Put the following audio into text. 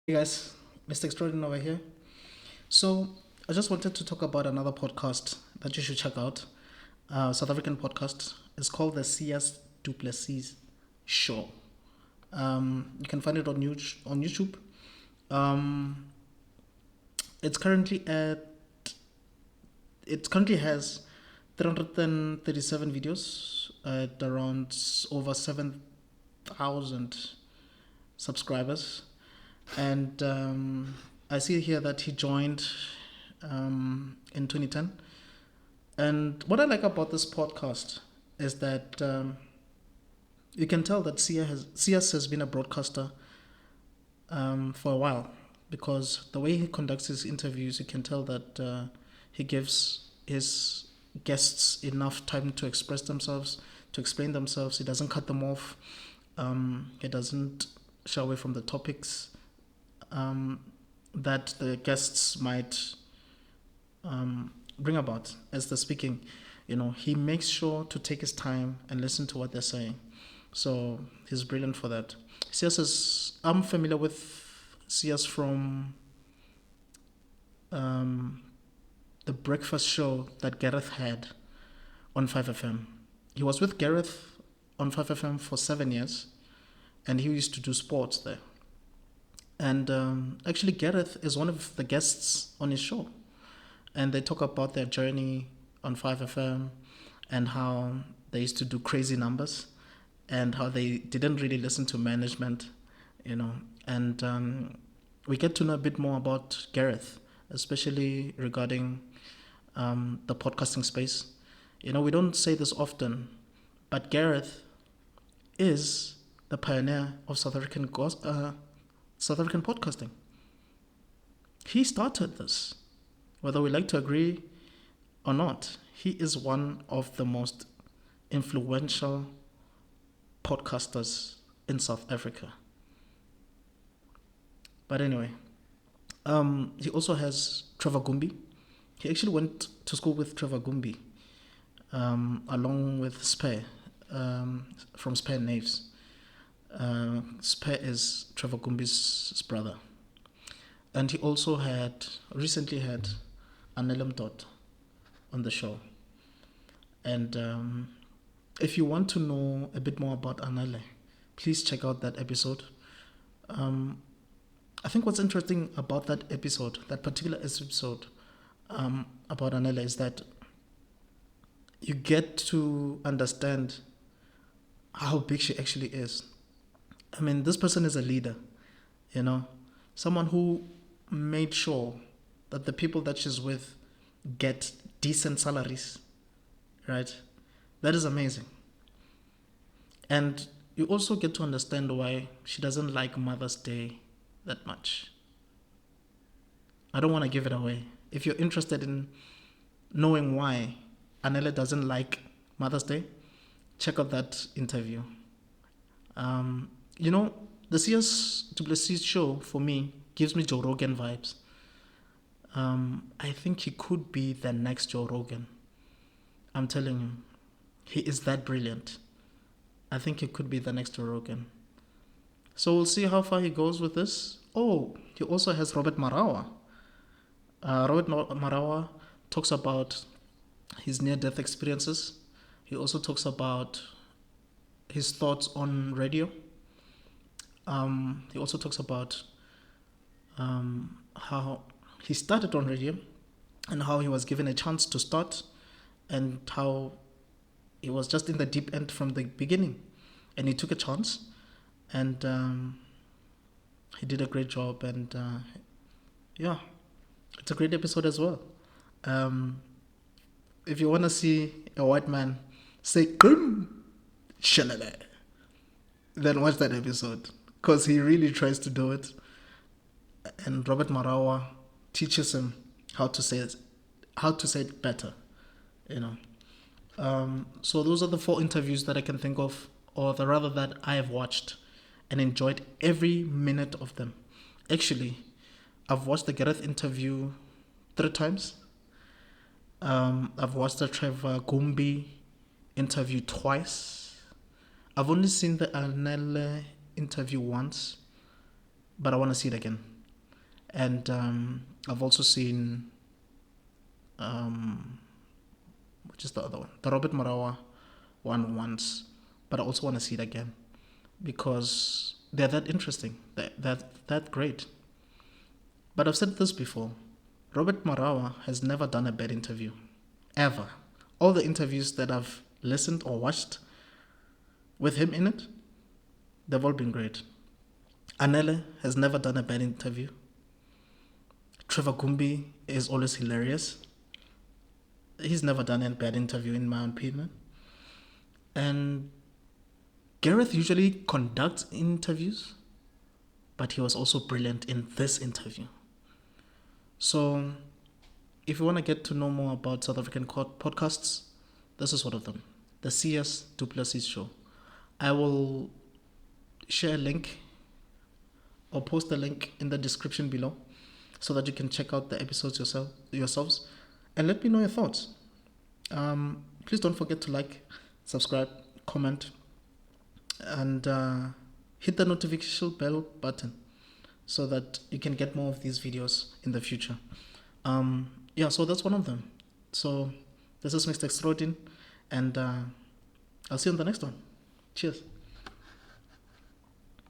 Hey guys, Mr. Extraordinary over here. So, I just wanted to talk about another podcast that you should check out. South African podcast. It's called the Sias du Plessis Show. You can find it on YouTube. Um, it's currently at it currently has 337 videos at around over 7,000 subscribers. And I see here that he joined in 2010. And what I like about this podcast is that you can tell that Sias has been a broadcaster for a while, because the way he conducts his interviews, you can tell that he gives his guests enough time to express themselves, to explain themselves. He doesn't cut them off. He doesn't shy away from the topics um, that the guests might bring about as they're speaking. He makes sure to take his time and listen to what they're saying. So he's brilliant for that. I'm familiar with Sias from um, the breakfast show that Gareth had on 5FM. He was with Gareth on 5FM for 7 years, and he used to do sports there. And actually, Gareth is one of the guests on his show. And they talk about their journey on 5FM and how they used to do crazy numbers and how they didn't really listen to management, you know. And we get to know a bit more about Gareth, especially regarding the podcasting space. We don't say this often, but Gareth is the pioneer of South African podcasting. He started this. Whether we like to agree or not, he is one of the most influential podcasters in South Africa. But anyway, he also has Trevor Gumbi. He actually went to school with Trevor Gumbi, along with Spare, from Spare Naves. Spare is Trevor Gumbi's brother. And he also recently had Anelum Dot on the show. And if you want to know a bit more about Anele, please check out that episode. I think what's interesting about that particular episode about Anele, is that you get to understand how big she actually is. I mean, this person is a leader, someone who made sure that the people that she's with get decent salaries, right? That is amazing. And you also get to understand why she doesn't like Mother's Day that much. I don't want to give it away. If you're interested in knowing why Anele doesn't like Mother's Day, check out that interview. The Sias du Plessis show, for me, gives me Joe Rogan vibes. I think he could be the next Joe Rogan. I'm telling you, he is that brilliant. I think he could be the next Joe Rogan. So we'll see how far he goes with this. Oh, he also has Robert Marawa. Robert Marawa talks about his near-death experiences. He also talks about his thoughts on radio. He also talks about how he started on radio and how he was given a chance to start, and how he was just in the deep end from the beginning, and he took a chance, and he did a great job. And yeah, it's a great episode as well. If you want to see a white man say "Kum shalala," then watch that episode, because he really tries to do it, and Robert Marawa teaches him how to say it better. So those are the 4 interviews that I can think of, or rather that I have watched and enjoyed every minute of them. Actually, I've watched the Gareth interview 3 times. I've watched the Trevor Gumbi interview twice. I've only seen the Anele interview once, but I want to see it again. And I've also seen, which is the other one, the Robert Marawa one once, but I also want to see it again because they're that interesting, that great. But I've said this before. Robert Marawa has never done a bad interview, ever. All the interviews that I've listened or watched with him in it, they've all been great. Anele has never done a bad interview. Trevor Gumbi is always hilarious. He's never done a bad interview, in my opinion. And Gareth usually conducts interviews, but he was also brilliant in this interview. So, if you want to get to know more about South African podcasts, this is one of them, the Sias du Plessis show. I will share a link or post a link in the description below so that you can check out the episodes yourselves and let me know your thoughts. Please don't forget to like, subscribe, comment, and hit the notification bell button so that you can get more of these videos in the future. So that's one of them. So this is Mr. Extraordin, and I'll see you on the next one. Cheers.